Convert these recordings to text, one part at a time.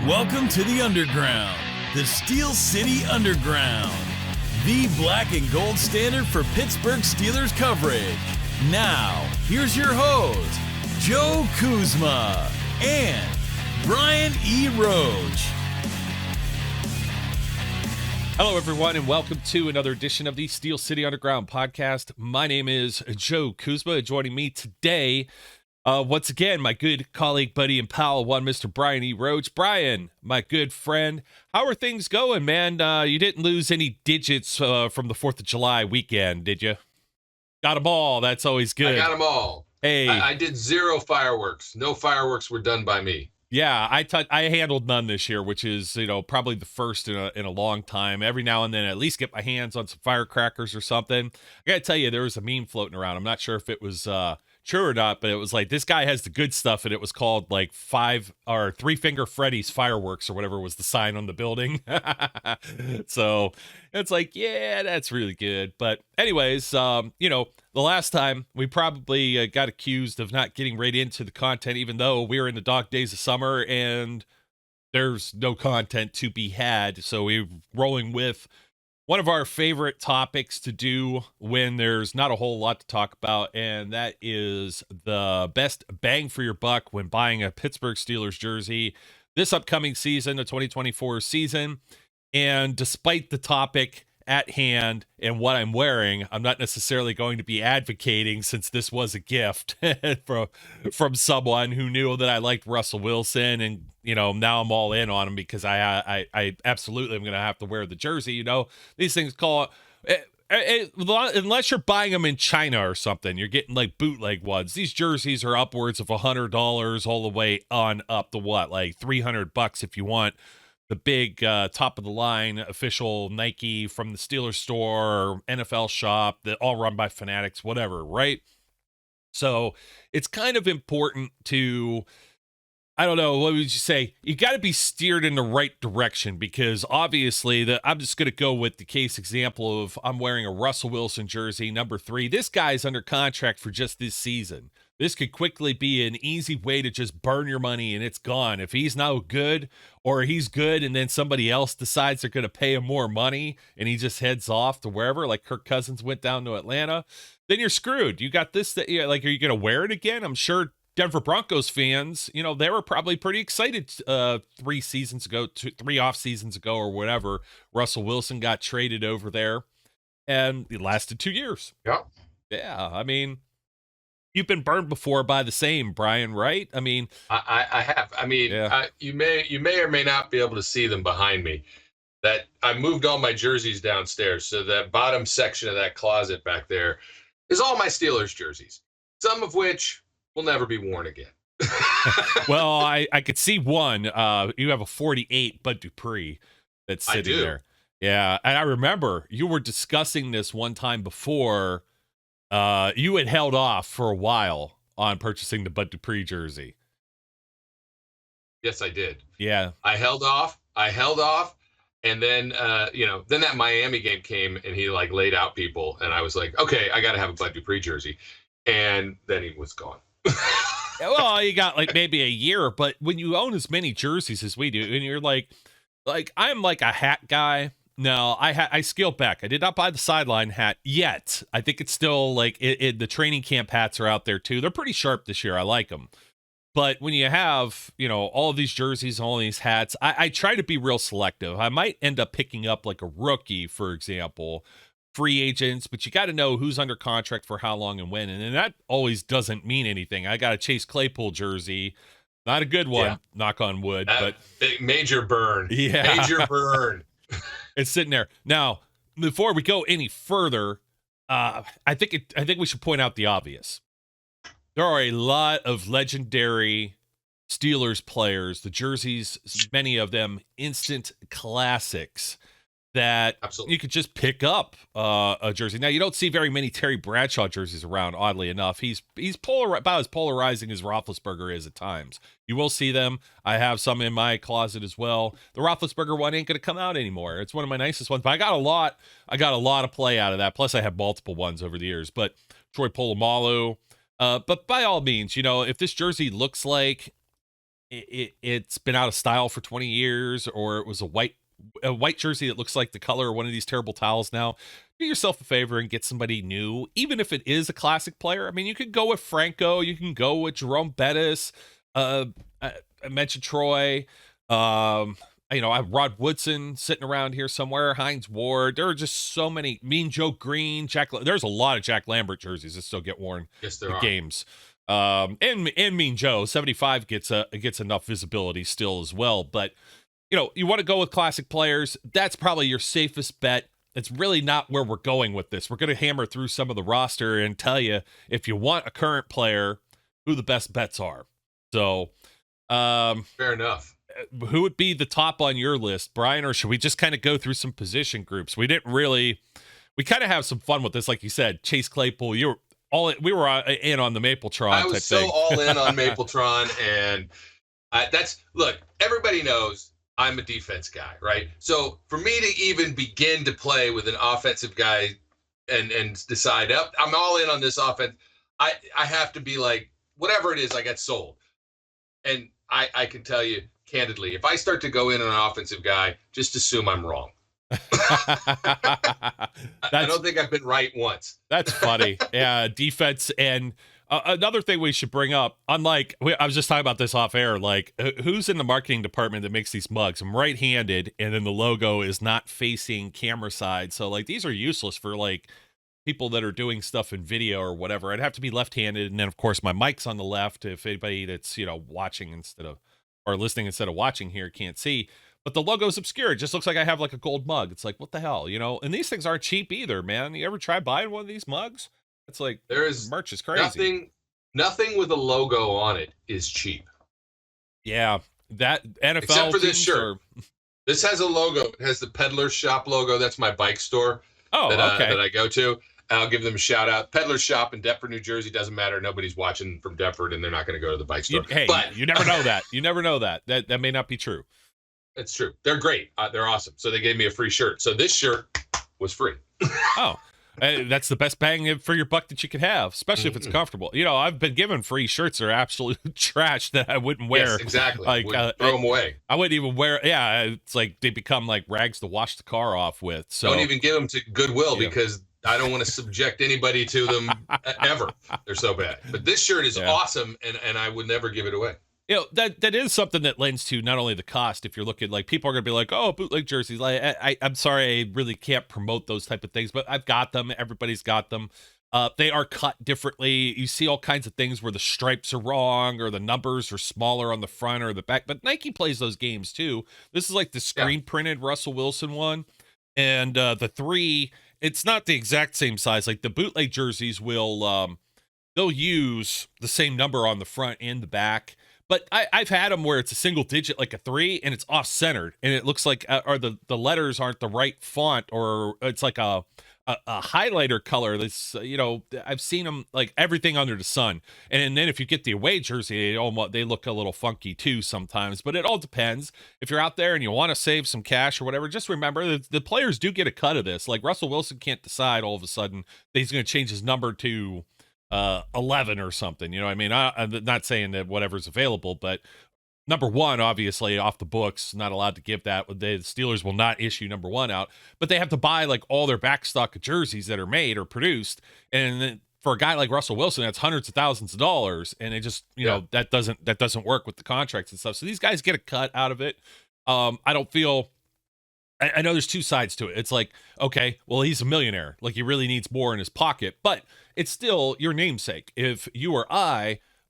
Welcome to the Underground, the Steel City Underground, the black and gold standard for Pittsburgh Steelers coverage. Now, here's your host, Joe Kuzma and Brian E. Roach. Hello, everyone, and welcome to another edition of the Steel City Underground podcast. My name is Joe Kuzma. Joining me today, once again, my good colleague, buddy, and pal, Mr. Brian E. Roach. Brian, my good friend, how are things going, man? You didn't lose any digits from the 4th of July weekend, did you? Got them all. That's always good. I got them all. Hey, I did zero fireworks. No fireworks were done by me. yeah, I handled none this year, which is, probably the first in a long time. Every now and then, at least get my hands on some firecrackers or something. I gotta tell you, there was a meme floating around. I'm not sure if it was true or not, but it was like, this guy has the good stuff, and it was called like 3 Finger Freddy's fireworks or whatever was the sign on the building. So it's like, yeah, that's really good. But anyways, the last time we probably got accused of not getting right into the content, even though we were in the dog days of summer and there's no content to be had. So we're rolling with one of our favorite topics to do when there's not a whole lot to talk about, and that is the best bang for your buck when buying a Pittsburgh Steelers jersey this upcoming season, the 2024 season. And despite the topic at hand and what I'm wearing, I'm not necessarily going to be advocating, since this was a gift from someone who knew that I liked Russell Wilson, and now I'm all in on him because I absolutely am going to have to wear the jersey. These things unless you're buying them in China or something, you're getting like bootleg ones. These jerseys are upwards of $100 all the way on up to like $300 if you want the big top of the line official Nike from the Steelers store or NFL shop that all run by Fanatics, whatever, right? So it's kind of important to, I don't know, what would you say? You got to be steered in the right direction, because obviously I'm just going to go with the case example of I'm wearing a Russell Wilson jersey, number 3. This guy's under contract for just this season. This could quickly be an easy way to just burn your money and it's gone. If he's no good, or he's good and then somebody else decides they're going to pay him more money and he just heads off to wherever, like Kirk Cousins went down to Atlanta, then you're screwed. You got this, are you going to wear it again? I'm sure Denver Broncos fans, they were probably pretty excited 3 seasons ago, 3 off seasons ago or whatever. Russell Wilson got traded over there and it lasted 2 years. Yeah. Yeah. I mean, you've been burned before by the same, Brian, right? I mean, I have. I mean, yeah. You may or may not be able to see them behind me. That I moved all my jerseys downstairs, so that bottom section of that closet back there is all my Steelers jerseys, some of which will never be worn again. Well, I could see one. You have a 48 Bud Dupree that's sitting there. Yeah, and I remember you were discussing this one time before. You had held off for a while on purchasing the Bud Dupree jersey. Yes, I did. Yeah. I held off. And then, then that Miami game came and he like laid out people. And I was like, okay, I got to have a Bud Dupree jersey. And then he was gone. Well, you got like maybe a year, but when you own as many jerseys as we do, and you're like I'm like a hat guy. No, I scaled back. I did not buy the sideline hat yet. I think it's still like the training camp hats are out there too. They're pretty sharp this year. I like them. But when you have, all of these jerseys, all these hats, I try to be real selective. I might end up picking up like a rookie, for example, free agents, but you got to know who's under contract for how long and when. And that always doesn't mean anything. I got a Chase Claypool jersey. Not a good one, knock on wood. But major burn. Yeah. Major burn. It's sitting there. Now, before we go any further, I think we should point out the obvious. There are a lot of legendary Steelers players, the jerseys, many of them instant classics that Absolutely. You could just pick up a jersey. Now, you don't see very many Terry Bradshaw jerseys around, oddly enough. He's about as polarizing as Roethlisberger is at times. You will see them. I have some in my closet as well. The Roethlisberger one ain't going to come out anymore. It's one of my nicest ones, but I got a lot of play out of that. Plus, I have multiple ones over the years. But Troy Polamalu. But by all means, if this jersey looks like it's been out of style for 20 years, or it was a white jersey that looks like the color of one of these terrible towels now, do yourself a favor and get somebody new, even if it is a classic player. I mean, you could go with Franco, you can go with Jerome Bettis, I mentioned Troy, I have Rod Woodson sitting around here somewhere, Hines Ward. There are just so many. Mean Joe Green, there's a lot of Jack Lambert jerseys that still get worn in games. And Mean Joe 75 gets enough visibility still as well. But you want to go with classic players. That's probably your safest bet. It's really not where we're going with this. We're going to hammer through some of the roster and tell you, if you want a current player, who the best bets are. So, fair enough. Who would be the top on your list, Brian, or should we just kind of go through some position groups? We kind of have some fun with this. Like you said, Chase Claypool, we were in on the Mapletron. I was so all in on Mapletron. And look, everybody knows I'm a defense guy, right? So for me to even begin to play with an offensive guy and decide, I'm all in on this offense, I have to be like, whatever it is, I get sold. And I can tell you candidly, if I start to go in on an offensive guy, just assume I'm wrong. I don't think I've been right once. That's funny. Yeah, defense. And another thing we should bring up, I was just talking about this off air, like who's in the marketing department that makes these mugs? I'm right-handed, and then the logo is not facing camera side. So like these are useless for like people that are doing stuff in video or whatever. I'd have to be left-handed, and then of course my mic's on the left if anybody that's watching or listening instead of watching here can't see. But the logo's obscure. It just looks like I have like a gold mug. It's like, what the hell, And these things aren't cheap either, man. You ever try buying one of these mugs? It's like, merch is crazy. Nothing with a logo on it is cheap. Yeah, that NFL. Except for this shirt. This has a logo. It has the Peddler's Shop logo. That's my bike store. Okay. That I go to. I'll give them a shout out. Peddler's Shop in Deptford, New Jersey. Doesn't matter. Nobody's watching from Deptford, and they're not going to go to the bike store. But you never know that. You never know that. That may not be true. It's true. They're great. They're awesome. So they gave me a free shirt. So this shirt was free. Oh, that's the best bang for your buck that you could have, especially if it's comfortable. I've been given free shirts that are absolute trash that I wouldn't wear. Yes, exactly. Like throw them away. I wouldn't even wear. Yeah, it's like they become like rags to wash the car off with. So don't even give them to Goodwill because I don't want to subject anybody to them ever. They're so bad. But this shirt is awesome, and I would never give it away. That is something that lends to not only the cost. If you're looking, like, people are going to be like, oh, bootleg jerseys. Like, I'm sorry, I really can't promote those type of things, but I've got them. Everybody's got them. They are cut differently. You see all kinds of things where the stripes are wrong or the numbers are smaller on the front or the back. But Nike plays those games too. This is like the screen printed Russell Wilson one. And the 3, it's not the exact same size. Like the bootleg jerseys they'll use the same number on the front and the back. But I've had them where it's a single digit, like a 3, and it's off-centered, and it looks like, or the letters aren't the right font, or it's like a highlighter color. That's I've seen them like everything under the sun. And then if you get the away jersey, they look a little funky too sometimes. But it all depends. If you're out there and you want to save some cash or whatever, just remember that the players do get a cut of this. Like Russell Wilson can't decide all of a sudden that he's going to change his number to 11 or something. I mean, I'm not saying that whatever's available, but number 1, obviously off the books, not allowed to give that. The Steelers will not issue number 1 out, but they have to buy like all their back stock of jerseys that are made or produced. And then for a guy like Russell Wilson, that's hundreds of thousands of dollars. And it just, that doesn't work with the contracts and stuff. So these guys get a cut out of it. I know there's 2 sides to it. It's like, okay, well, he's a millionaire. Like, he really needs more in his pocket, but it's still your namesake. If you or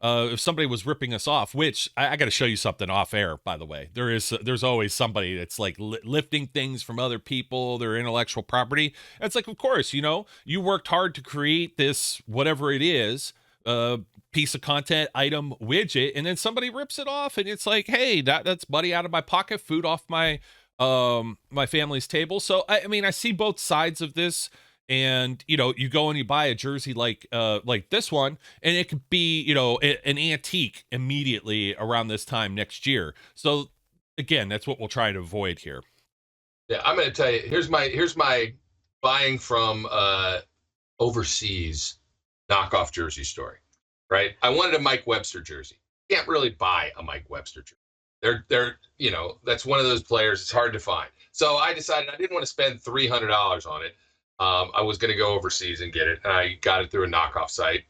if somebody was ripping us off, which I got to show you something off air, by the way, there's always somebody that's like lifting things from other people, their intellectual property. And it's like, of course, you worked hard to create this, whatever it is, piece of content, item, widget, and then somebody rips it off, and it's like, hey, that's money out of my pocket, food off my family's table. So I mean, I see both sides of this, and you go and you buy a jersey like this one, and it could be an antique immediately around this time next year. So again, that's what we'll try to avoid here. Yeah, I'm going to tell you, here's my buying from overseas knockoff jersey story. Right, I wanted a Mike Webster jersey. can't really buy a Mike Webster jersey. They're that's one of those players. It's hard to find. So I decided I didn't want to spend $300 on it. I was going to go overseas and get it. And I got it through a knockoff site.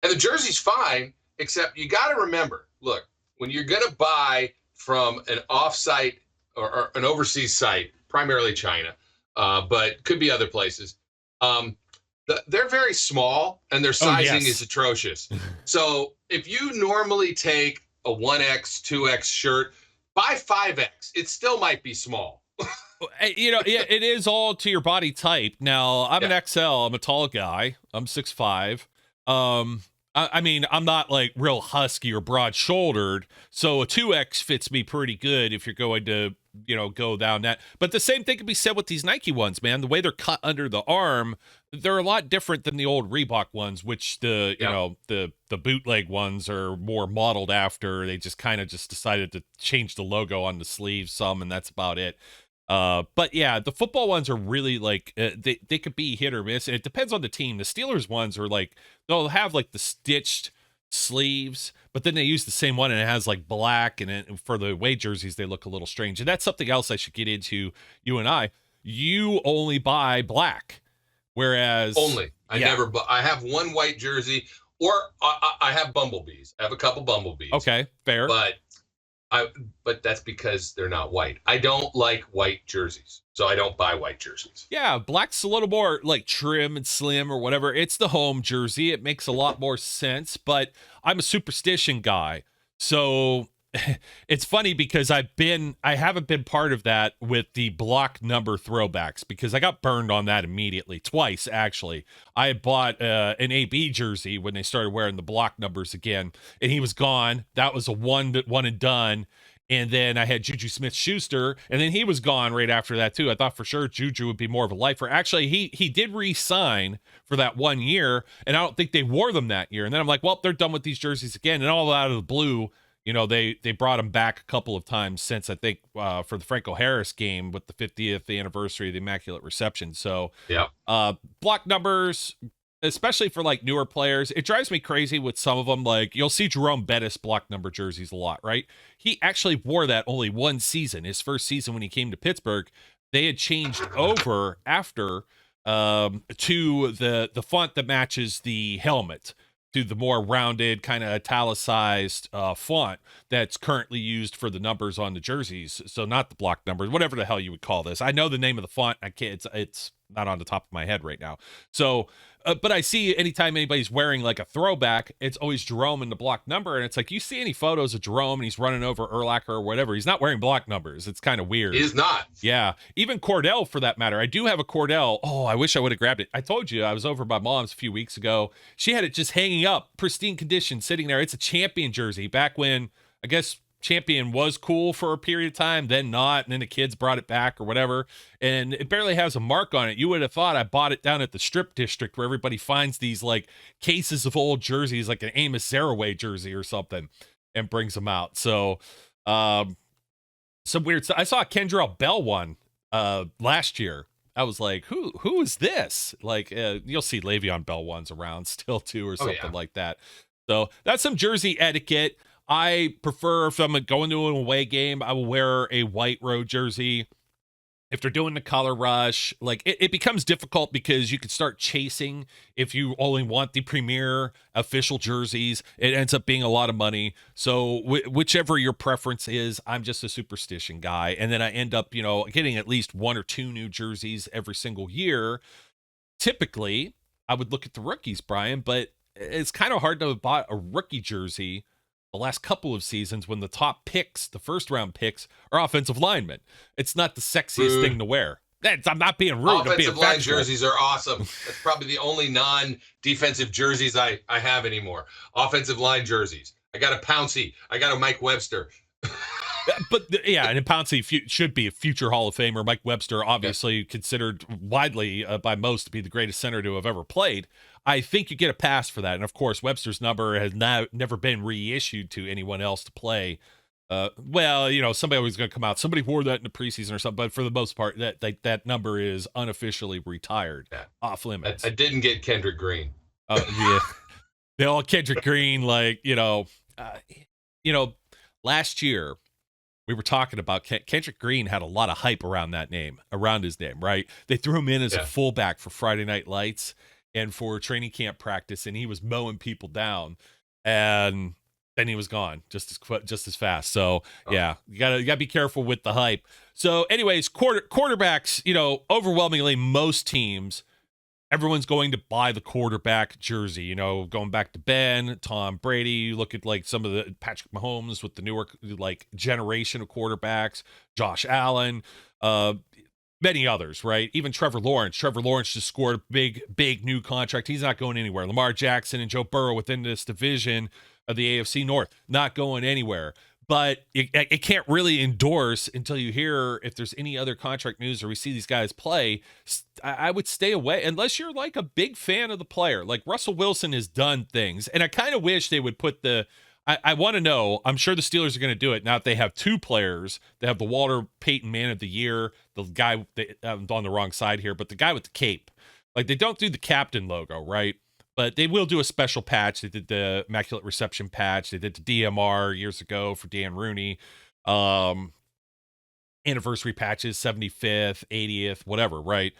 And the jersey's fine, except you got to remember, look, when you're going to buy from an off-site or an overseas site, primarily China, but could be other places, they're very small and their sizing is atrocious. So if you normally take a 1X, 2X shirt, buy 5X. It still might be small. It is all to your body type. Now, I'm an XL. I'm a tall guy. I'm 6'5". I mean, I'm not like real husky or broad-shouldered, so a 2X fits me pretty good if you're going to, go down that. But the same thing can be said with these Nike ones, man. The way they're cut under the arm, they're a lot different than the old Reebok ones, which the bootleg ones are more modeled after. They just kind of decided to change the logo on the sleeves some, and that's about it. But yeah, the football ones are really like they could be hit or miss. It depends on the team. The Steelers ones are like they'll have like the stitched sleeves, but then they use the same one and it has like black, and for the away jerseys they look a little strange. And that's something else I should get into. You and you only buy black, whereas I never. I have one white jersey, or I have bumblebees. I have a couple bumblebees. Okay, fair. But that's because they're not white. I don't like white jerseys, so I don't buy white jerseys. Yeah, black's a little more like trim and slim or whatever. It's the home jersey. It makes a lot more sense, but I'm a superstition guy. So it's funny because I haven't been part of that with the block number throwbacks because I got burned on that immediately, twice actually. I had bought an AB jersey when they started wearing the block numbers again, and he was gone. That was a one and done. And then I had Juju Smith-Schuster, and then he was gone right after that too. I thought for sure Juju would be more of a lifer. Actually, he did re-sign for that 1 year, and I don't think they wore them that year. And then I'm like, well, they're done with these jerseys again, and all out of the blue. They brought him back a couple of times since, I think, for the Franco Harris game with the 50th anniversary of the Immaculate Reception. So, block numbers, especially for like newer players, it drives me crazy with some of them. Like you'll see Jerome Bettis block number jerseys a lot, right? He actually wore that only one season, his first season when he came to Pittsburgh. They had changed over after to the font that matches the helmet, to the more rounded kind of italicized font that's currently used for the numbers on the jerseys. So not the block numbers, whatever the hell you would call this. I know the name of the font. I can't, it's not on the top of my head right now. So, but I see anytime anybody's wearing like a throwback, it's always Jerome in the block number. And it's like, you see any photos of Jerome and he's running over Urlacher or whatever, he's not wearing block numbers. It's kind of weird. He is not. Yeah. Even Cordell for that matter. I do have a Cordell. Oh, I wish I would have grabbed it. I told you I was over at my mom's a few weeks ago. She had it just hanging up, pristine condition, sitting there. It's a Champion jersey back when, I guess, Champion was cool for a period of time, then not, and then the kids brought it back or whatever, and it barely has a mark on it. You would have thought I bought it down at the strip district where everybody finds these like cases of old jerseys, like an Amos Zaraway jersey or something, and brings them out. So some weird stuff. I saw a Kendrell Bell one last year. I was like, who is this? Like you'll see Le'Veon Bell ones around still too, or something like that. So that's some jersey etiquette. I prefer, if I'm going to an away game, I will wear a white road jersey. If they're doing the color rush, like it becomes difficult because you could start chasing if you only want the premier official jerseys. It ends up being a lot of money. So whichever your preference is, I'm just a superstition guy. And then I end up, getting at least one or two new jerseys every single year. Typically, I would look at the rookies, Brian, but it's kind of hard to buy a rookie jersey the last couple of seasons when the top picks, the first round picks, are offensive linemen. It's not the sexiest thing to wear. I'm not being rude. Offensive line jerseys are awesome. That's probably the only non-defensive jerseys I have anymore. Offensive line jerseys. I got a Pouncey. I got a Mike Webster. And Pouncey should be a future Hall of Famer. Mike Webster, obviously considered widely by most to be the greatest center to have ever played. I think you get a pass for that. And of course, Webster's number has never been reissued to anyone else to play. Somebody was going to come out. Somebody wore that in the preseason or something. But for the most part, that number is unofficially retired, off limits. I didn't get Kendrick Green. Yeah. They all Kendrick Green, last year we were talking about Kendrick Green had a lot of hype around his name, right? They threw him in as a fullback for Friday Night Lights and for training camp practice, and he was mowing people down, and then he was gone just as fast. So yeah, you gotta be careful with the hype. So anyways, quarterbacks, overwhelmingly most teams, everyone's going to buy the quarterback jersey, going back to Ben, Tom Brady. You look at like some of the Patrick Mahomes with the newer like generation of quarterbacks, Josh Allen, many others, right? Even Trevor Lawrence. Trevor Lawrence just scored a big new contract. He's not going anywhere. Lamar Jackson and Joe Burrow within this division of the AFC North, not going anywhere. But it can't really endorse until you hear if there's any other contract news or we see these guys play. I would stay away unless you're like a big fan of the player. Like Russell Wilson has done things, and I kind of wish they would put I want to know, I'm sure the Steelers are going to do it. Now, if they have two players, they have the Walter Payton Man of the Year, the guy I'm on the wrong side here, but the guy with the cape. Like, they don't do the captain logo, right? But they will do a special patch. They did the Immaculate Reception patch. They did the DMR years ago for Dan Rooney. Anniversary patches, 75th, 80th, whatever, right?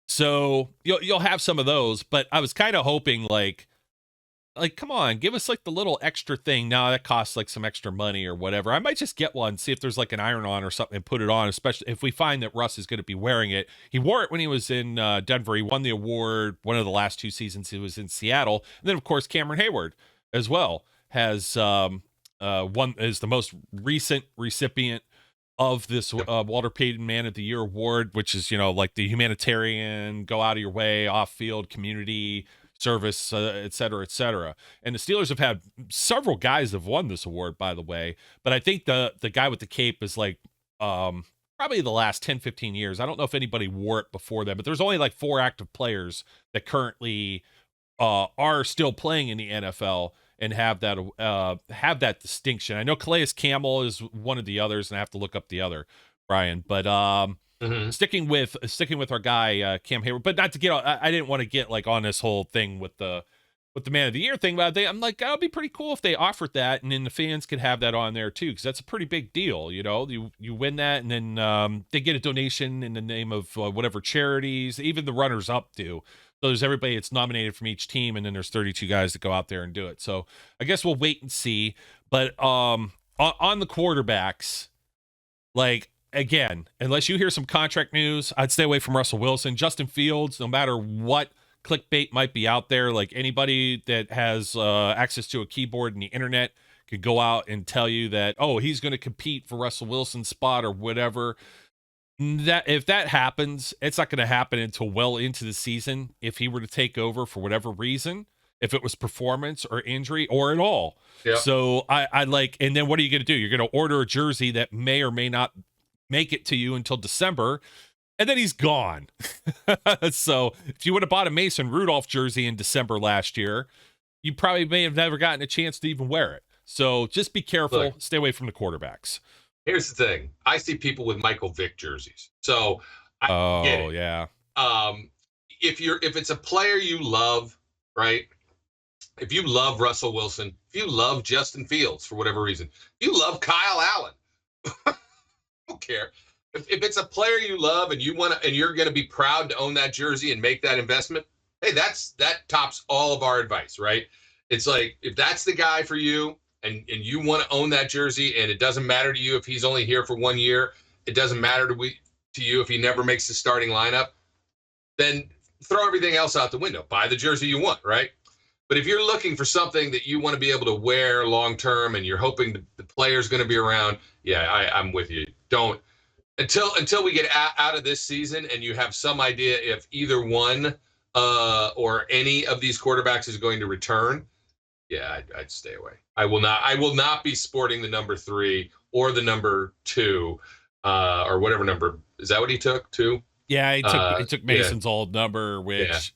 So you'll have some of those, but I was kind of hoping like come on, give us like the little extra thing. Now that costs like some extra money or whatever. I might just get one, see if there's like an iron-on or something and put it on, especially if we find that Russ is going to be wearing it. He wore it when he was in Denver. He won the award one of the last 2 seasons he was in Seattle. And then of course Cameron Hayward as well has is the most recent recipient of this Walter Payton Man of the Year award, which is, like the humanitarian, go out of your way, off-field community service, et cetera, et cetera. And the Steelers have had several guys have won this award, by the way. But I think the guy with the cape is like probably the last 10, 15 years. I don't know if anybody wore it before that, but there's only like 4 active players that currently are still playing in the NFL and have that distinction. I know Calais Campbell is one of the others, and I have to look up the other, Brian. But sticking with our guy Cam Hayward, but not to get. I didn't want to get like on this whole thing with the Man of the Year thing. But I'm like, that would be pretty cool if they offered that, and then the fans could have that on there too, because that's a pretty big deal. You win that, and then they get a donation in the name of whatever charities. Even the runners up do. So there's everybody that's nominated from each team, and then there's 32 guys that go out there and do it. So I guess we'll wait and see. But on the quarterbacks, like, again, unless you hear some contract news, I'd stay away from Russell Wilson. Justin Fields, no matter what clickbait might be out there, like anybody that has access to a keyboard and the internet could go out and tell you that, oh, he's going to compete for Russell Wilson's spot or whatever. That if that happens, it's not going to happen until well into the season. If he were to take over for whatever reason, if it was performance or injury or at all. Yeah. So I like, and then what are you going to do? You're going to order a jersey that may or may not make it to you until December, and then he's gone. So if you would have bought a Mason Rudolph jersey in December last year, you probably may have never gotten a chance to even wear it. So just be careful. Look, stay away from the quarterbacks. Here's the thing. I see people with Michael Vick jerseys. So I get it. Yeah. If it's a player you love, right? If you love Russell Wilson, if you love Justin Fields for whatever reason, you love Kyle Allen. I don't care. If it's a player you love and you're going to be proud to own that jersey and make that investment, hey, that tops all of our advice, right? It's like, if that's the guy for you, and you want to own that jersey, and it doesn't matter to you if he's only here for 1 year, it doesn't matter to you if he never makes the starting lineup, then throw everything else out the window. Buy the jersey you want, right? But if you're looking for something that you want to be able to wear long term, and you're hoping the player's going to be around, yeah, I'm with you. Don't until we get out of this season and you have some idea if either one or any of these quarterbacks is going to return. Yeah, I'd stay away. I will not be sporting the number 3 or the number 2, or whatever number. Is that what he took? 2? Yeah, he took Mason's old number, which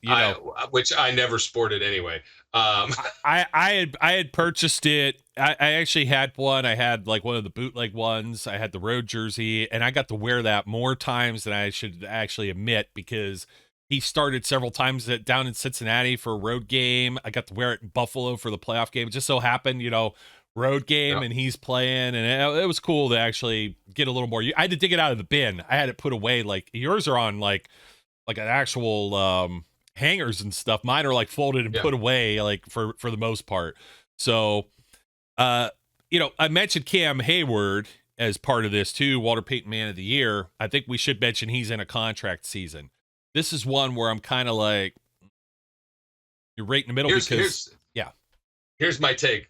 which I never sported anyway. I had purchased it. I actually had one. I had like one of the bootleg ones. I had the road jersey, and I got to wear that more times than I should actually admit, because he started several times down in Cincinnati for a road game. I got to wear it in Buffalo for the playoff game. It just so happened, road game, and he's playing, and it was cool to actually get a little more. I had to dig it out of the bin. I had it put away. Like yours are on like an actual hangers and stuff. Mine are like folded and put away, like for the most part. So, I mentioned Cam Hayward as part of this too, Walter Payton Man of the Year. I think we should mention he's in a contract season. This is one where I'm kind of like, you're right in the middle Here's my take.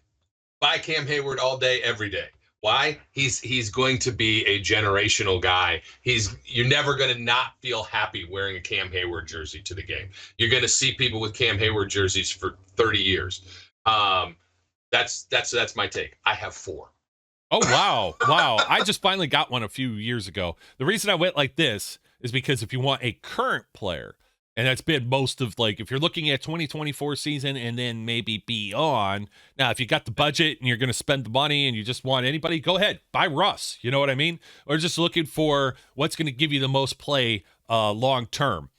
Buy Cam Hayward all day, every day. Why? He's going to be a generational guy. You're never going to not feel happy wearing a Cam Hayward jersey to the game. You're going to see people with Cam Hayward jerseys for 30 years. That's my take. I have 4. Oh, wow. I just finally got one a few years ago. The reason I went like this is because if you want a current player, and that's been most of, like, if you're looking at 2024 season and then maybe beyond. Now, if you got the budget and you're going to spend the money and you just want anybody, go ahead, buy Russ. You know what I mean? Or just looking for what's going to give you the most play long term.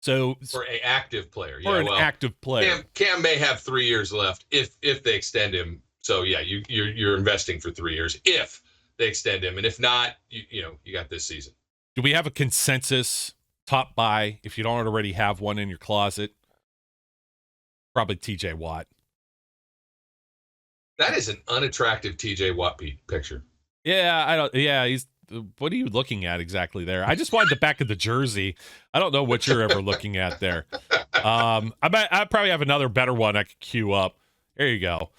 So for an active player, active player, Cam may have 3 years left if they extend him. So yeah, you're investing for 3 years if they extend him, and if not, you got this season. Do we have a consensus top buy if you don't already have one in your closet? Probably TJ Watt. That is an unattractive TJ Watt picture. Yeah, he's. What are you looking at exactly there? I just wanted the back of the jersey. I don't know what you're ever looking at there. I probably have another better one I could queue up. There you go.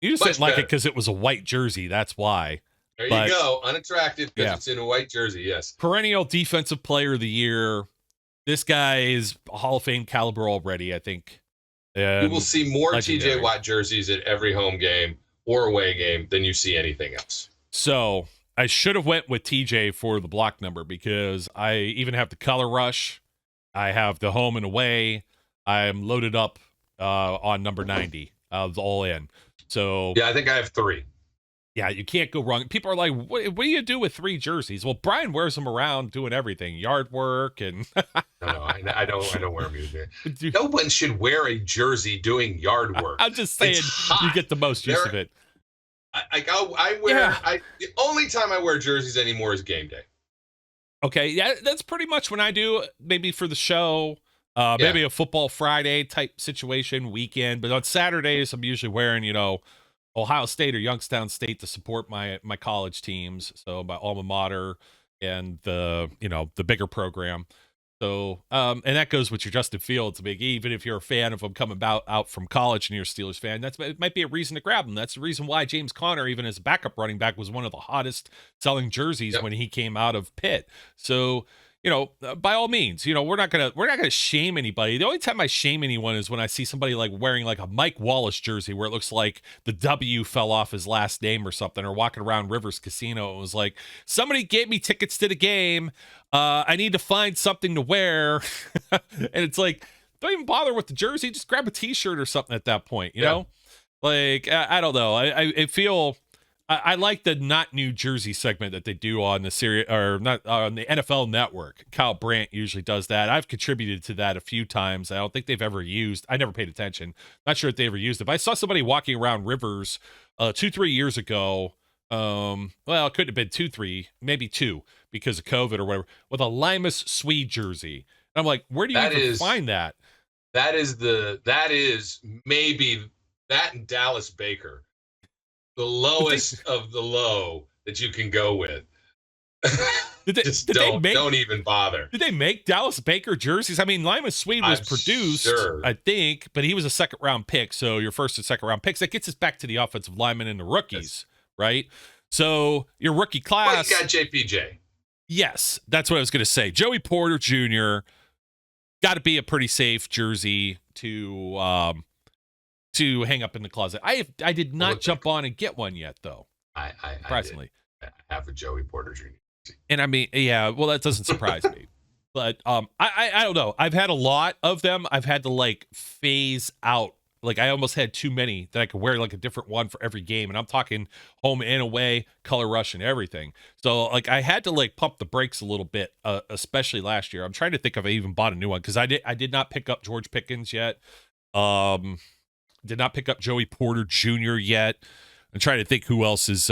You just didn't like it because it was a white jersey. That's why. There you go. Unattractive because it's in a white jersey, yes. Perennial Defensive Player of the Year. This guy is Hall of Fame caliber already, I think. You will see more TJ Watt jerseys at every home game or away game than you see anything else. So I should have went with TJ for the block number because I even have the color rush. I have the home and away. I'm loaded up on number 90 all in. So yeah, I think I have 3. Yeah, you can't go wrong. People are like, what do you do with 3 jerseys? Well, Brian wears them around doing everything, yard work and No, I don't wear them either. No one should wear a jersey doing yard work. I'm just saying you get the most use of it. The only time I wear jerseys anymore is game day. Okay, yeah, that's pretty much when I do, maybe for the show, maybe a football Friday type situation, weekend. But on Saturdays, I'm usually wearing, Ohio State or Youngstown State to support my college teams. So my alma mater and the bigger program. So, and that goes with your Justin Fields. Even if you're a fan of him coming out from college and you're a Steelers fan, it might be a reason to grab him. That's the reason why James Conner, even as a backup running back, was one of the hottest selling jerseys when he came out of Pitt. So, by all means, we're not gonna shame anybody. The only time I shame anyone is when I see somebody like wearing like a Mike Wallace jersey where it looks like the W fell off his last name or something, or walking around Rivers Casino. It was like, somebody gave me tickets to the game. I need to find something to wear. And it's like, don't even bother with the jersey. Just grab a t-shirt or something at that point, you know? Like, I don't know. I feel... I like the not New Jersey segment that they do on the series, or not on the NFL Network. Kyle Brandt usually does that. I've contributed to that a few times. I don't think they've ever used. I never paid attention. Not sure if they ever used it. But I saw somebody walking around Rivers 2-3 years ago. Well, it couldn't have been 2-3, maybe 2 because of COVID or whatever, with a Limas Swede jersey. And I'm like, where do you even find that? That is maybe that and Dallas Baker. The lowest of the low that you can go with. Don't even bother. Did they make Dallas Baker jerseys? I mean, Limas Swede was produced, sure, I think, but he was a second round pick. So your first and second round picks, that gets us back to the offensive linemen and the rookies, right? So your rookie class. Well, you got JPJ. Yes, that's what I was going to say. Joey Porter Jr. got to be a pretty safe jersey to hang up in the closet. I did not jump on and get one yet, though. Surprisingly, I have a Joey Porter Jr. And I mean, yeah, well, that doesn't surprise me. But I don't know. I've had a lot of them. I've had to phase out. Like, I almost had too many that I could wear a different one for every game. And I'm talking home and away, color rush and everything. So I had to pump the brakes a little bit, especially last year. I'm trying to think if I even bought a new one because I did not pick up George Pickens yet. Did not pick up Joey Porter Jr. yet. I'm trying to think who else is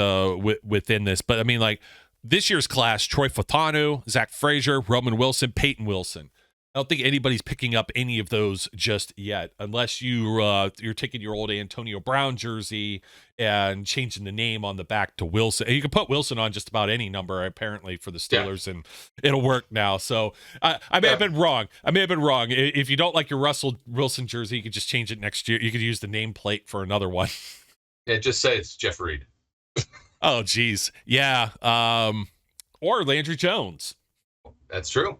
within this. But, I mean, like, this year's class, Troy Fatanu, Zach Frazier, Roman Wilson, Peyton Wilson. I don't think anybody's picking up any of those just yet, unless you're taking your old Antonio Brown jersey and changing the name on the back to Wilson. And you can put Wilson on just about any number, apparently, for the Steelers, and it'll work now. So I may have been wrong. If you don't like your Russell Wilson jersey, you could just change it next year. You could use the nameplate for another one. Yeah, just say it's Jeff Reed. Oh, geez. Yeah. Or Landry Jones. That's true.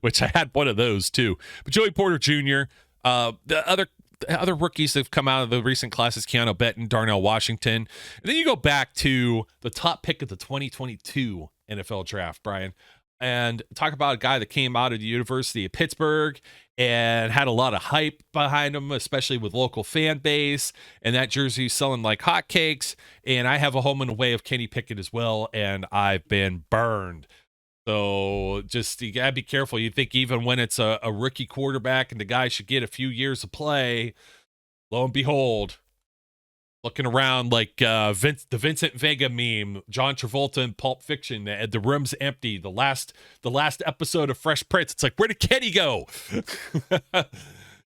Which I had one of those too. But Joey Porter Jr., the other rookies that have come out of the recent classes, Keanu Benton, Darnell Washington. And then you go back to the top pick of the 2022 NFL draft, Brian, and talk about a guy that came out of the University of Pittsburgh and had a lot of hype behind him, especially with local fan base. And that jersey selling like hotcakes. And I have a home and away of Kenny Pickett as well, and I've been burned. So just, you gotta be careful. You think even when it's a rookie quarterback and the guy should get a few years of play, lo and behold, looking around like the Vincent Vega meme, John Travolta in Pulp Fiction, the room's empty. The last episode of Fresh Prince. It's like, where did Kenny go?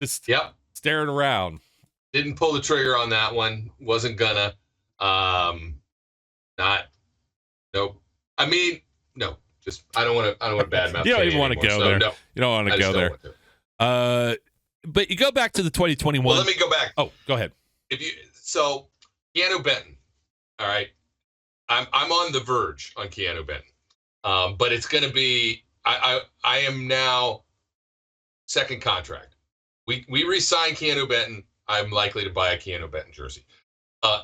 Just staring around. Didn't pull the trigger on that one. Wasn't gonna. Nope. I mean, no. Just I don't want to badmouth. You don't even want to go there. No, you don't want to go there. But you go back to the 2021. Well, let me go back. Oh, go ahead. So Keanu Benton. All right, I'm on the verge on Keanu Benton, but it's going to be. I am now second contract. We re-sign Keanu Benton. I'm likely to buy a Keanu Benton jersey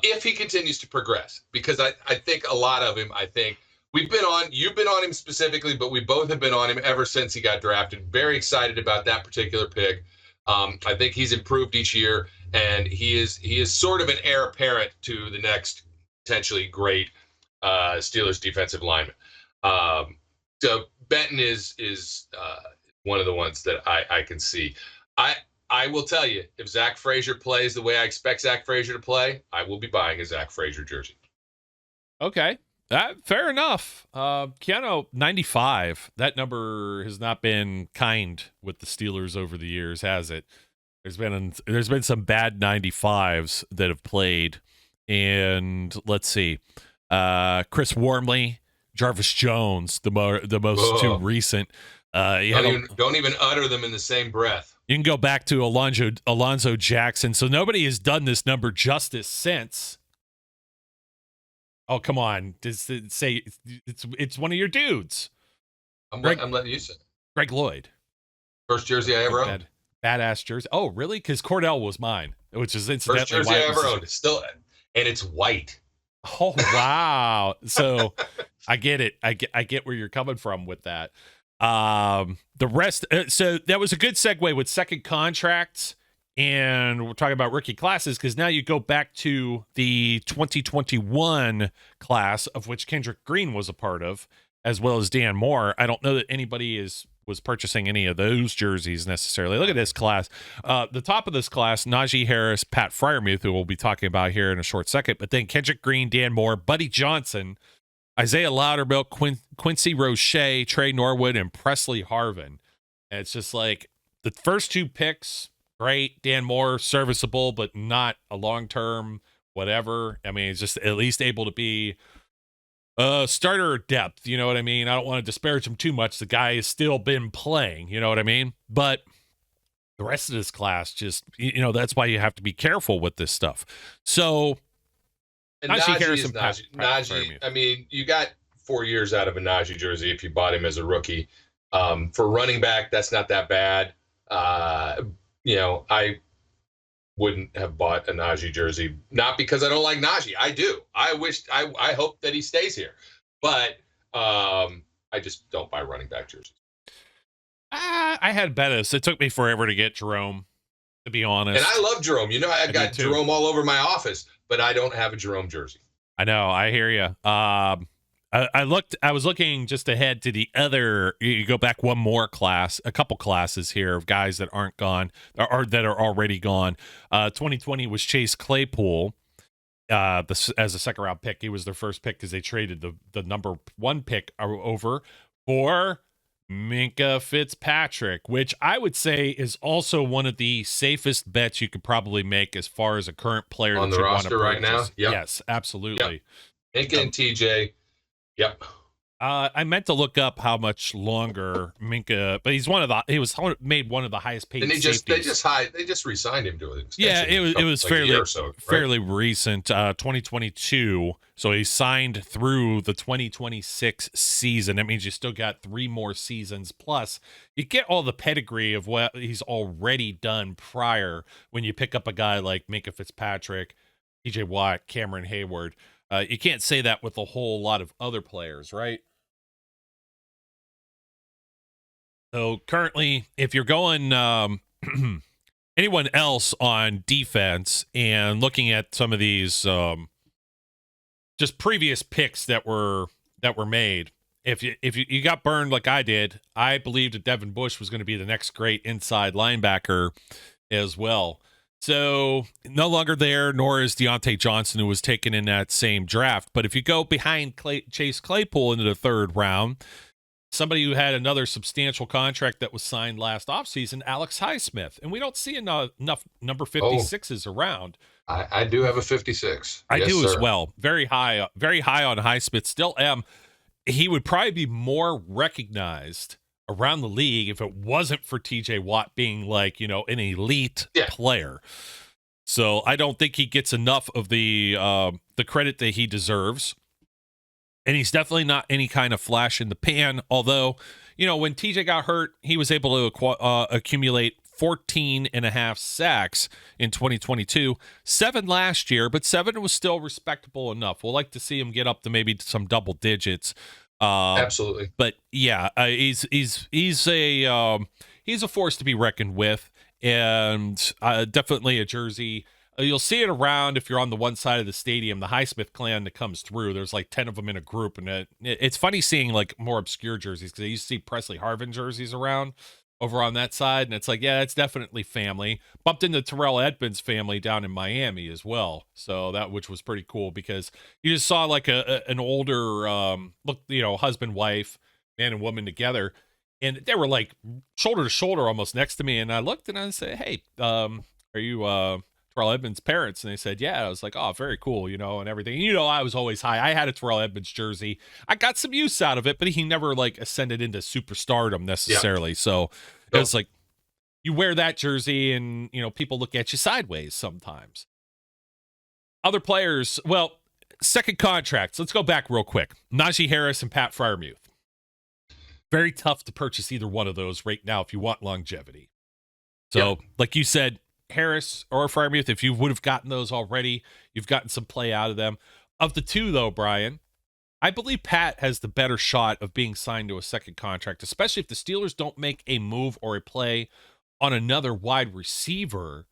if he continues to progress, because I think a lot of him. I think. You've been on him specifically, but we both have been on him ever since he got drafted. Very excited about that particular pick. I think he's improved each year, and he is sort of an heir apparent to the next potentially great Steelers defensive lineman. So Benton is one of the ones that I can see. I will tell you, if Zach Frazier plays the way I expect Zach Frazier to play, I will be buying a Zach Frazier jersey. Okay. Fair enough. Keanu, 95. That number has not been kind with the Steelers over the years, has it? There's been some bad 95s that have played, and let's see, Chris Wormley, Jarvis Jones, the most two recent. Don't even utter them in the same breath. You can go back to Alonzo Jackson. So nobody has done this number justice since. Oh, come on. Does it say it's one of your dudes? I'm letting you say it. Greg Lloyd. First jersey I ever owned. Badass jersey. Oh, really? Because Cordell was mine, which is incidentally first jersey I ever owned. Still, and it's white. Oh, wow. So I get it. I get where you're coming from with that. The rest. So that was a good segue with second contracts. And we're talking about rookie classes because now you go back to the 2021 class, of which Kendrick Green was a part of, as well as Dan Moore. I don't know that anybody was purchasing any of those jerseys necessarily. Look at this class. The top of this class, Najee Harris, Pat Freiermuth, who we'll be talking about here in a short second, but then Kendrick Green, Dan Moore, Buddy Johnson, Isaiah Loudermilk, Quincy Roche, Trey Norwood, and Presley Harvin. And it's just like the first two picks, great. Dan Moore, serviceable, but not a long-term whatever. I mean, it's just at least able to be a starter depth. You know what I mean? I don't want to disparage him too much. The guy has still been playing. You know what I mean? But the rest of this class just, that's why you have to be careful with this stuff. So, and Najee, I mean, you got 4 years out of a Najee jersey if you bought him as a rookie. For running back, that's not that bad. I wouldn't have bought a Najee jersey, not because I don't like Najee. I do. I hope that he stays here, but I just don't buy running back jerseys. I had Bettis. It took me forever to get Jerome, to be honest. And I love Jerome. I got Jerome all over my office, but I don't have a Jerome jersey. I know. I hear you. I was looking just ahead to the other, you go back one more class, a couple classes here of guys that aren't gone or that are already gone. 2020 was Chase Claypool. as a second round pick. He was their first pick because they traded the number 1 pick over for Minkah Fitzpatrick, which I would say is also one of the safest bets you could probably make as far as a current player on that the you want to roster right now. purchase. Yep. Yes, absolutely. Yep. Minkah and TJ. Yep. I meant to look up how much longer Minkah, but he was made one of the highest paid. And they just re-signed him to an extension. Yeah, it was fairly so, right? fairly recent, 2022. So he signed through the 2026 season. That means you still got 3 more seasons. Plus, you get all the pedigree of what he's already done prior when you pick up a guy like Minkah Fitzpatrick, TJ Watt, Cameron Hayward. You can't say that with a whole lot of other players, right? So currently, if you're going anyone else on defense and looking at some of these just previous picks that were made, if you got burned like I did, I believed that Devin Bush was going to be the next great inside linebacker as well. So no longer there, nor is Deontay Johnson, who was taken in that same draft. But if you go behind Chase Claypool into the 3rd round, somebody who had another substantial contract that was signed last offseason, Alex Highsmith. And we don't see enough number 56s around. I do have a 56. I do as well. Very high on Highsmith. Still am. He would probably be more recognized around the league if it wasn't for TJ Watt being like, an elite player. So I don't think he gets enough of the credit that he deserves. And he's definitely not any kind of flash in the pan. Although, when TJ got hurt, he was able to accumulate 14.5 sacks in 2022, 7 last year, but 7 was still respectable enough. We'll like to see him get up to maybe some double digits. Absolutely. But yeah, he's a force to be reckoned with, and definitely a jersey. You'll see it around if you're on the one side of the stadium, the Highsmith clan that comes through. There's like 10 of them in a group, and it's funny seeing like more obscure jerseys because I used to see Presley Harvin jerseys around over on that side, and it's like, yeah, it's definitely family. Bumped into Terrell Edmonds' family down in Miami as well, so which was pretty cool because you just saw like an older husband, wife, man and woman together, and they were like shoulder to shoulder almost next to me, and I looked and I said, hey, are you Terrell Edmonds' parents? And they said, yeah. I was like, oh, very cool, and everything. I was always high. I had a Terrell Edmonds jersey. I got some use out of it, but he never like ascended into superstardom necessarily. Yeah. So it was like, you wear that jersey and, people look at you sideways sometimes. Other players, well, second contracts. Let's go back real quick. Najee Harris and Pat Freiermuth. Very tough to purchase either one of those right now if you want longevity. So, like you said, Harris or Freiermuth, if you would have gotten those already, you've gotten some play out of them. Of the two, though, Brian, I believe Pat has the better shot of being signed to a second contract, especially if the Steelers don't make a move or a play on another wide receiver.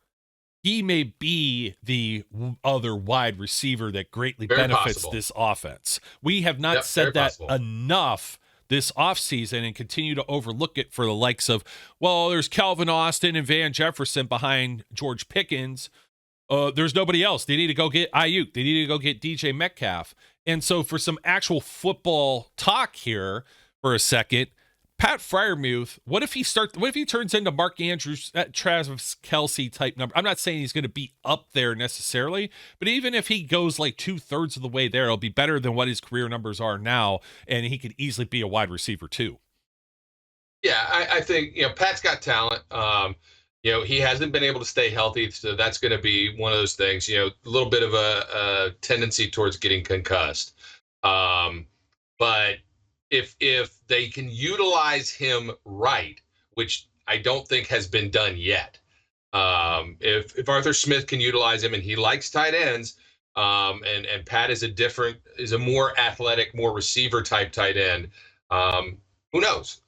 He may be the other wide receiver that greatly benefits this offense. We have not said that enough this offseason and continue to overlook it for the likes of, well, there's Calvin Austin and Van Jefferson behind George Pickens. There's nobody else. They need to go get Ayuk. They need to go get DJ Metcalf. And so for some actual football talk here for a second, Pat Freiermuth, what if he turns into Mark Andrews, Travis Kelce type number? I'm not saying he's going to be up there necessarily, but even if he goes like 2/3 of the way there, it'll be better than what his career numbers are now, and he could easily be a wide receiver too. Yeah, I think Pat's got talent. He hasn't been able to stay healthy, so that's going to be one of those things. A little bit of a tendency towards getting concussed, but if they can utilize him right, which I don't think has been done yet. If Arthur Smith can utilize him, and he likes tight ends, and Pat is a more athletic, more receiver type tight end. Who knows?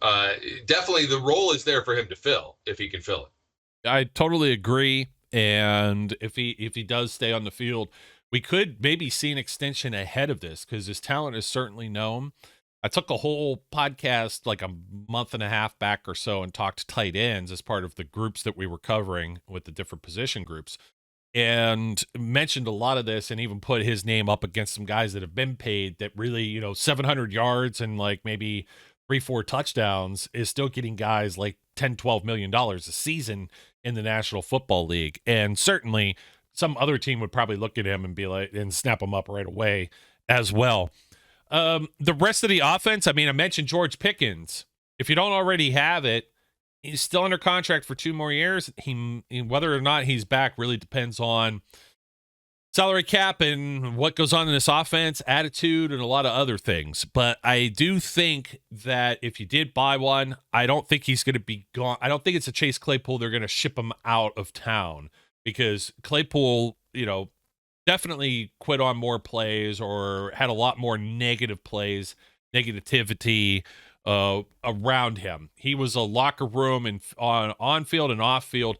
Definitely the role is there for him to fill if he can fill it. I totally agree. And if he does stay on the field, we could maybe see an extension ahead of this because his talent is certainly known. I took a whole podcast like a month and a half back or so and talked tight ends as part of the groups that we were covering with the different position groups. and mentioned a lot of this and even put his name up against some guys that have been paid that really, 700 yards and like maybe 3-4 touchdowns is still getting guys like 10-12 million dollars a season in the National Football League. And certainly some other team would probably look at him and be like, and snap him up right away as well. The rest of the offense, I mentioned George Pickens. If you don't already have it, he's still under contract for 2 more years. Whether or not he's back really depends on salary cap and what goes on in this offense, attitude, and a lot of other things. But I do think that if you did buy one, I don't think he's going to be gone. I don't think it's a Chase Claypool. They're going to ship him out of town because Claypool, definitely quit on more plays or had a lot more negative plays, negativity around him. He was a locker room and on field and off field.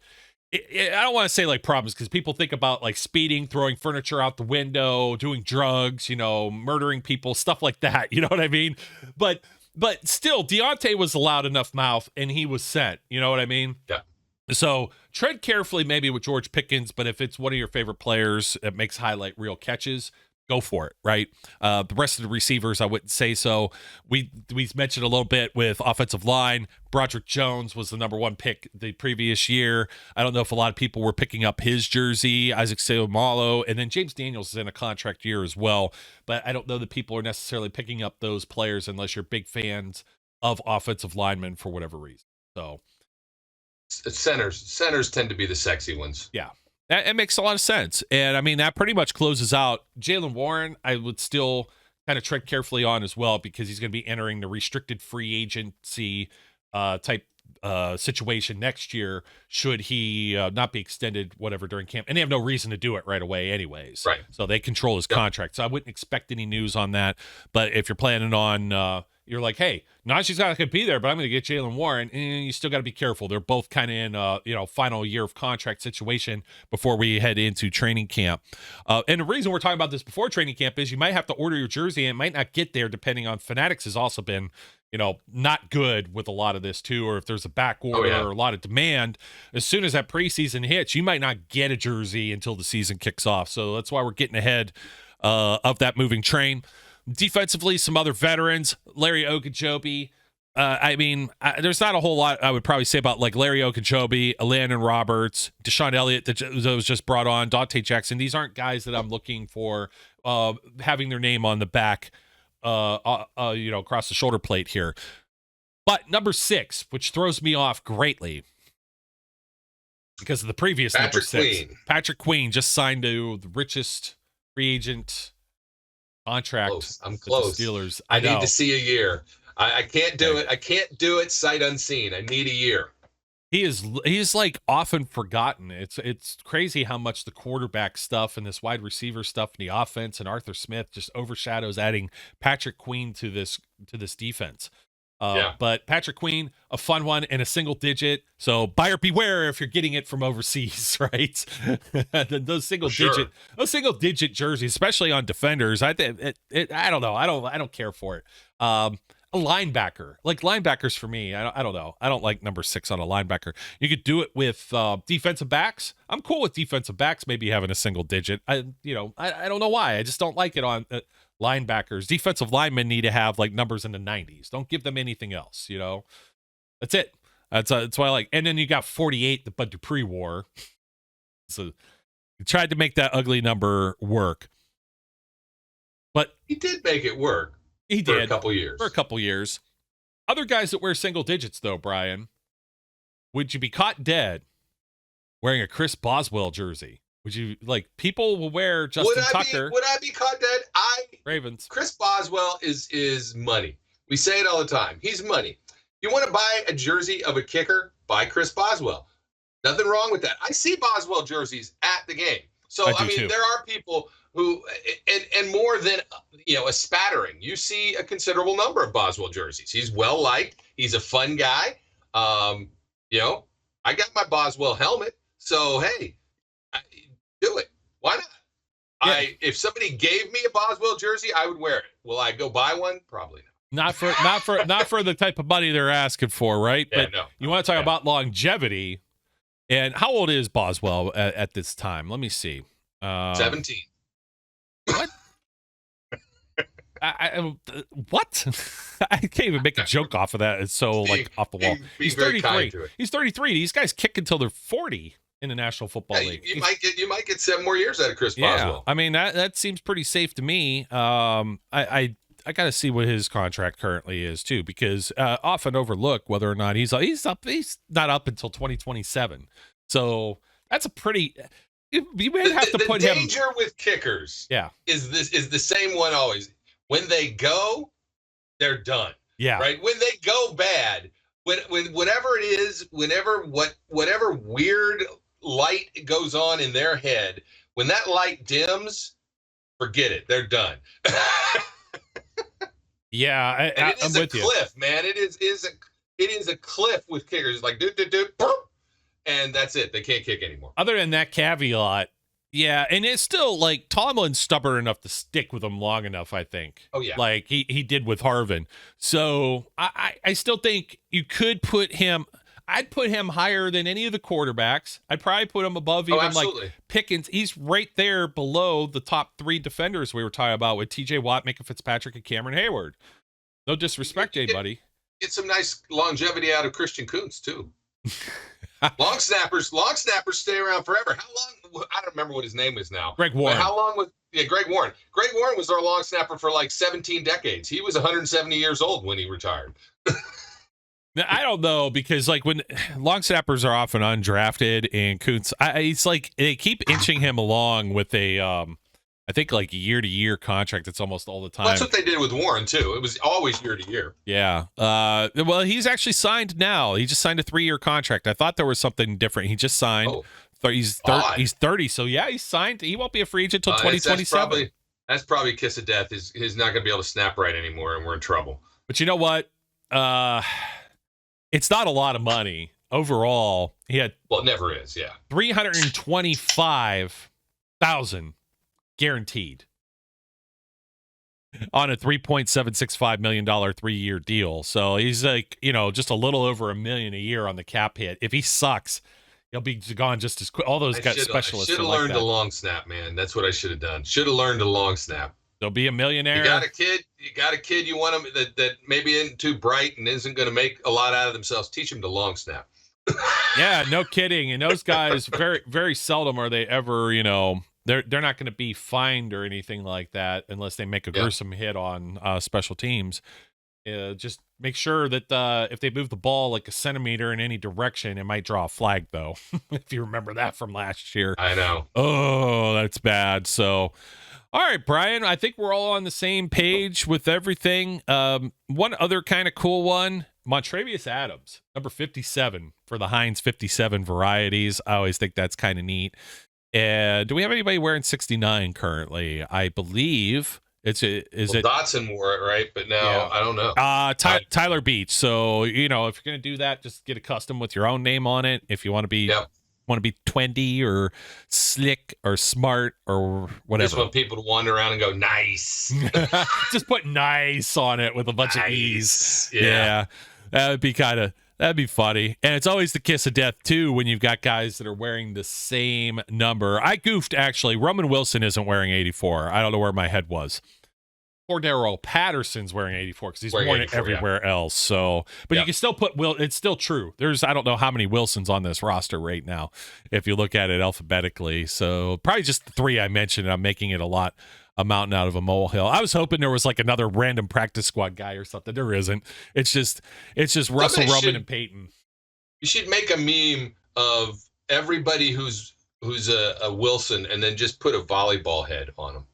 I don't want to say like problems because people think about like speeding, throwing furniture out the window, doing drugs, murdering people, stuff like that. You know what I mean? But still, Deontay was a loud enough mouth and he was sent. You know what I mean? Yeah. So tread carefully maybe with George Pickens, but if it's one of your favorite players, it makes highlight reel catches, go for it, right? The rest of the receivers, I wouldn't say so. We mentioned a little bit with offensive line. Broderick Jones was the number 1 pick the previous year. I don't know if a lot of people were picking up his jersey, Isaac Seumalo, and then James Daniels is in a contract year as well. But I don't know that people are necessarily picking up those players unless you're big fans of offensive linemen for whatever reason. So centers tend to be the sexy ones. Yeah. It makes a lot of sense. And that pretty much closes out Jaylen Warren. I would still kind of tread carefully on as well because he's going to be entering the restricted free agency type situation next year should he not be extended whatever during camp. And they have no reason to do it right away anyways. Right. So they control his contract. So I wouldn't expect any news on that. But if you're planning on you're like, hey, Najee's not going to be there, but I'm going to get Jaylen Warren. And you still got to be careful. They're both kind of in, final year of contract situation before we head into training camp. And the reason we're talking about this before training camp is you might have to order your jersey and it might not get there depending on Fanatics has also been, not good with a lot of this too. Or if there's a back order or a lot of demand, as soon as that preseason hits, you might not get a jersey until the season kicks off. So that's why we're getting ahead of that moving train. Defensively, some other veterans, Larry Ogunjobi. There's not a whole lot I would probably say about like Larry Ogunjobi, Landon Roberts, Deshaun Elliott that was just brought on, Dante Jackson. These aren't guys that I'm looking for having their name on the back, across the shoulder plate here. But number 6, which throws me off greatly because of the previous number 6, Patrick Queen just signed to the richest free agent contract. I'm close. The Steelers. I need to see a year. I can't do it. I can't do it sight unseen. I need a year. He's like often forgotten. It's crazy how much the quarterback stuff and this wide receiver stuff and the offense and Arthur Smith just overshadows adding Patrick Queen to this defense. But Patrick Queen, a fun one in a single digit. So buyer beware if you're getting it from overseas, right? those single digit jerseys, especially on defenders. I don't know. I don't care for it. A linebacker, like linebackers for me. I don't know. I don't like number 6 on a linebacker. You could do it with defensive backs. I'm cool with defensive backs maybe having a single digit. I don't know why. I just don't like it on linebackers. Defensive linemen need to have like numbers in the 90s. Don't give them anything else. That's it. That's why I like. And then you got 48 that Bud Dupree wore. So you tried to make that ugly number work, but he did make it work. He for did a couple years. For a couple years. Other guys that wear single digits, though, Brian, would you be caught dead wearing a Chris Boswell jersey? Would you people will wear Justin Tucker? Would I be caught dead? Ravens. Chris Boswell is money. We say it all the time. He's money. You want to buy a jersey of a kicker? Buy Chris Boswell. Nothing wrong with that. I see Boswell jerseys at the game. So there are people who, and more than a spattering. You see a considerable number of Boswell jerseys. He's well liked. He's a fun guy. I got my Boswell helmet. So hey, do it. Why not? Yeah. If somebody gave me a Boswell jersey, I would wear it. Will I go buy one? Probably not. Not for the type of money they're asking for, right? Yeah, but you want to talk about longevity. And how old is Boswell at this time? Let me see. 17. What? What? I can't even make a joke off of that. It's so off the wall. He's 33. He's 33. These guys kick until they're 40 in the National Football League. You might get 7 more years out of Chris Boswell. I mean that seems pretty safe to me. I got to see what his contract currently is too, because often overlook whether or not he's up. He's not up until 2027. So that's a pretty. You may have to put him. The danger with kickers, is the same one always. When they go, they're done. Yeah. Right. When they go bad, when whatever it is, whatever weird light goes on in their head, when that light dims, forget it. They're done. Yeah, I'm with you. It is a cliff, man. It is a cliff with kickers. Like and that's it. They can't kick anymore. Other than that caveat. Yeah, and it's still like Tomlin's stubborn enough to stick with him long enough, I think. Oh, yeah. Like he did with Harvin. So I still think you could put him. I'd put him higher than any of the quarterbacks. I'd probably put him above even like Pickens. He's right there below the top 3 defenders we were talking about with TJ Watt, Micah Fitzpatrick, and Cameron Hayward. No disrespect to anybody. Get some nice longevity out of Christian Kuntz, too. Long snappers stay around forever. How long? I don't remember what his name is now. Greg Warren. But how long was? Yeah, Greg Warren. Greg Warren was our long snapper for like 17 decades. He was 170 years old when he retired. Now, I don't know, because like when long snappers are often undrafted, and Kuntz, it's like they keep inching him along with a I think like year-to-year contract. It's almost all the time. Well, that's what they did with Warren too. It was always year-to-year. Yeah. Well, he's actually signed now. He just signed a 3-year contract. I thought there was something different. He just signed. Oh, he's 30. So yeah, he's signed. He won't be a free agent until 2027. That's probably kiss of death. He's not going to be able to snap right anymore, and we're in trouble. But you know what? It's not a lot of money overall. He had it never is. Yeah, $325,000 guaranteed on a $3.765 million 3-year deal. So he's like, just a little over $1 million a year on the cap hit. If he sucks, he'll be gone just as quick. All those guys, specialists. I should have learned a long snap, man. That's what I should have done. Should have learned a long snap. They'll be a millionaire. You got a kid. You want him that maybe isn't too bright and isn't going to make a lot out of themselves. Teach him to long snap. Yeah, no kidding. And those guys, very, very seldom are they ever, they're not going to be fined or anything like that unless they make a gruesome hit on special teams. Just make sure that if they move the ball like a centimeter in any direction, it might draw a flag, though. If you remember that from last year. I know. Oh, that's bad. So, all right, Brian, I think we're all on the same page with everything. One other kind of cool one, Montrevious Adams, number 57 for the Heinz 57 varieties. I always think that's kind of neat. And do we have anybody wearing 69 currently? I believe Dotson wore it, right? But now I don't know. Tyler Beach. So, if you're going to do that, just get accustomed with your own name on it. If you want to be trendy or slick or smart or whatever. Just want people to wander around and go, nice. Just put nice on it with a bunch of E's. Yeah. That'd be funny. And it's always the kiss of death, too, when you've got guys that are wearing the same number. I goofed, actually. Roman Wilson isn't wearing 84. I don't know where my head was. Cordero Patterson's wearing 84 because he's worn it everywhere else. So, but you can still put it's still true. I don't know how many Wilsons on this roster right now if you look at it alphabetically. So probably just the 3 I mentioned, and I'm making it a mountain out of a molehill. I was hoping there was like another random practice squad guy or something. There isn't. It's just Russell, Roman, and Peyton. You should make a meme of everybody who's a Wilson and then just put a volleyball head on them.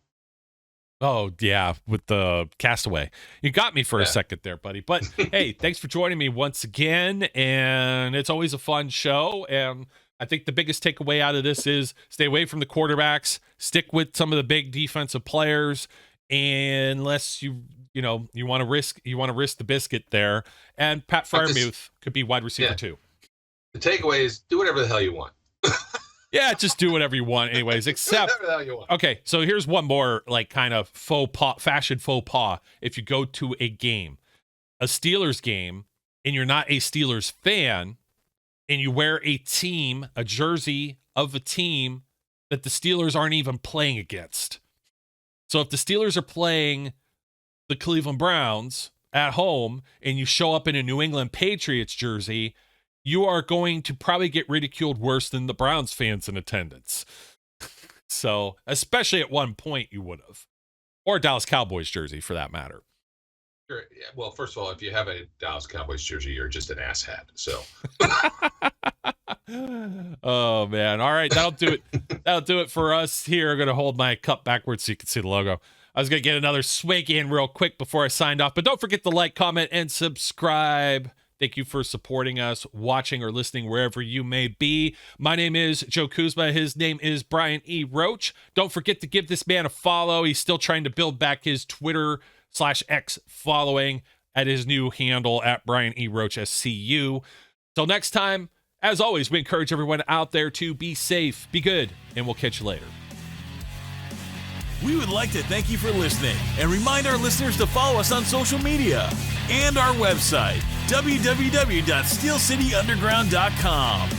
Oh, yeah, with the Castaway. You got me for a second there, buddy. But, hey, thanks for joining me once again, and it's always a fun show, and I think the biggest takeaway out of this is stay away from the quarterbacks, stick with some of the big defensive players, unless you want to risk the biscuit there, and Pat Freiermuth could be wide receiver too. The takeaway is do whatever the hell you want. Yeah, just do whatever you want anyways, except okay, so here's one more like kind of faux pas. If you go to a Steelers game, and you're not a Steelers fan, and you wear a jersey of a team that the Steelers aren't even playing against. So if the Steelers are playing the Cleveland Browns at home and you show up in a New England Patriots jersey, you are going to probably get ridiculed worse than the Browns fans in attendance. So, especially at one point you would have. Or a Dallas Cowboys jersey for that matter. Sure. Yeah, well, first of all, if you have a Dallas Cowboys jersey, you're just an asshat. So. Oh man! All right, that'll do it. That'll do it for us here. I'm gonna hold my cup backwards so you can see the logo. I was gonna get another swig in real quick before I signed off, but don't forget to like, comment, and subscribe. Thank you for supporting us, watching or listening wherever you may be. My name is Joe Kuzma. His name is Brian E. Roach. Don't forget to give this man a follow. He's still trying to build back his Twitter/X following at his new handle at Brian E. Roach SCU. Till next time, as always, we encourage everyone out there to be safe, be good, and we'll catch you later. We would like to thank you for listening and remind our listeners to follow us on social media and our website, www.steelcityunderground.com.